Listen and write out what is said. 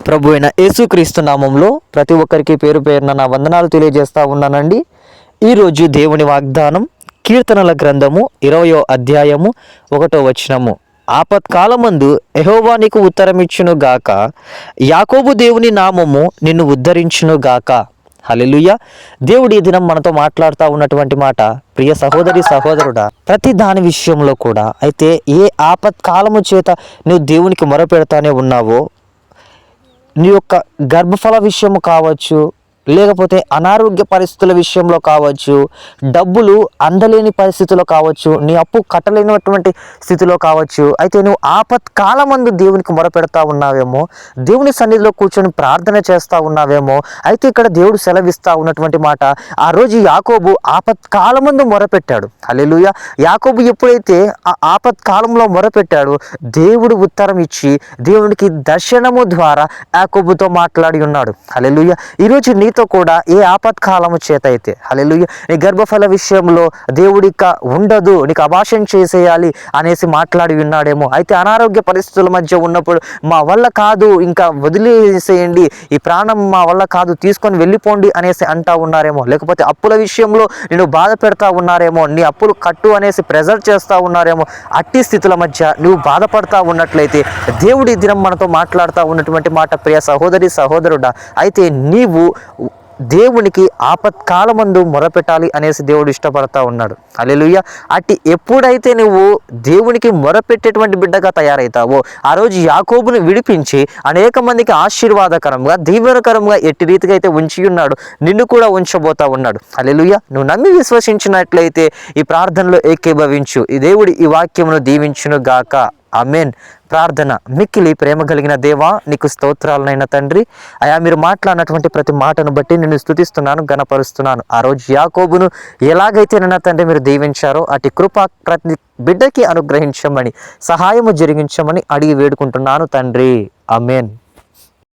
ప్రభు అయిన యేసుక్రీస్తు నామంలో ప్రతి ఒక్కరికి పేరు పేరున నా వందనాలు తెలియజేస్తా ఉన్నానండి. ఈరోజు దేవుని వాగ్దానం కీర్తనల గ్రంథము 20వ అధ్యాయము 1వ వచనము. ఆపత్కాలమందు యెహోవా నీకు ఉత్తరమిచ్చును గాక, యాకోబు దేవుని నామము నిన్ను ఉద్ధరించును గాక. హల్లెలూయా. దేవుడి ఈ దినం మనతో మాట్లాడుతూ ఉన్నటువంటి మాట, ప్రియ సహోదరి సహోదరుడా, ప్రతి దాని విషయంలో కూడా అయితే ఏ ఆపత్కాలము చేత నువ్వు దేవునికి మొరపెడతానే ఉన్నావో, నీ యొక్క గర్భఫల విషయము కావచ్చు, లేకపోతే అనారోగ్య పరిస్థితుల విషయంలో కావచ్చు, డబ్బులు అందలేని పరిస్థితిలో కావచ్చు, నీ అప్పు కట్టలేనటువంటి స్థితిలో కావచ్చు, అయితే నువ్వు ఆపత్కాలమందు దేవునికి మొరపెడతా ఉన్నావేమో, దేవుని సన్నిధిలో కూర్చొని ప్రార్థన చేస్తూ ఉన్నావేమో. అయితే ఇక్కడ దేవుడు సెలవిస్తూ ఉన్నటువంటి మాట, ఆ రోజు యాకోబు ఆపత్కాలమందు మొరపెట్టాడు. హల్లెలూయా. యాకోబు ఎప్పుడైతే ఆ ఆపత్కాలంలో మొరపెట్టాడో, దేవుడు ఉత్తరం ఇచ్చి దేవునికి దర్శనము ద్వారా యాకోబుతో మాట్లాడి ఉన్నాడు. హల్లెలూయా. ఈరోజు నీతో కూడా ఏ ఆపత్కాలము చేత అయితే, హల్లెలూయా, నీ గర్భఫల విషయంలో దేవుడిక ఉండదు, నీకు అబార్షన్ చేసేయాలి అనేసి మాట్లాడి ఉన్నాడేమో. అయితే అనారోగ్య పరిస్థితుల మధ్య ఉన్నప్పుడు మా వల్ల కాదు, ఇంకా వదిలేసేయండి, ఈ ప్రాణం మా వల్ల కాదు, తీసుకొని వెళ్ళిపోండి అనేసి అంటా ఉన్నారేమో. లేకపోతే అప్పుల విషయంలో నేను బాధ పెడతా ఉన్నారేమో, నీ అప్పులు కట్టు అనేసి ప్రెజర్ చేస్తూ ఉన్నారేమో. అట్టి స్థితుల మధ్య నువ్వు బాధపడతా ఉన్నట్లయితే దేవుడి దినం మనతో మాట్లాడుతూ ఉన్నటువంటి మాట, ప్రియ సహోదరి సహోదరుడా, అయితే నీవు దేవునికి ఆపత్కాలమందు మొరపెట్టాలి అనేసి దేవుడు ఇష్టపడతా ఉన్నాడు. హల్లెలూయా. అట్టి ఎప్పుడైతే నువ్వు దేవునికి మొరపెట్టేటువంటి బిడ్డగా తయారవుతావో, ఆ రోజు యాకోబును విడిపించి అనేక మందికి ఆశీర్వాదకరంగా దీవెనకరంగా ఎట్టి రీతిగా అయితే ఉంచి ఉన్నాడు, నిన్ను కూడా ఉంచబోతా ఉన్నాడు. హల్లెలూయా. నువ్వు నమ్మి విశ్వసించినట్లయితే ఈ ప్రార్థనలో ఏకీభవించు. ఈ దేవుడి ఈ వాక్యమును దీవించును గాక. ఆమేన్. ప్రార్థన. మిక్కిలి ప్రేమ కలిగిన దేవా, నీకు స్తోత్రాలనైనా తండ్రి, అయా మీరు మాట్లాడినటువంటి ప్రతి మాటను బట్టి నేను స్తుతిస్తున్నాను, గణపరుస్తున్నాను. ఆ రోజు యాకోబును ఎలాగైతే నా తండ్రి మీరు దీవించారో అటు కృప ప్రతి బిడ్డకి అనుగ్రహించమని, సహాయము జరిగించమని అడిగి వేడుకుంటున్నాను తండ్రి. ఆమేన్.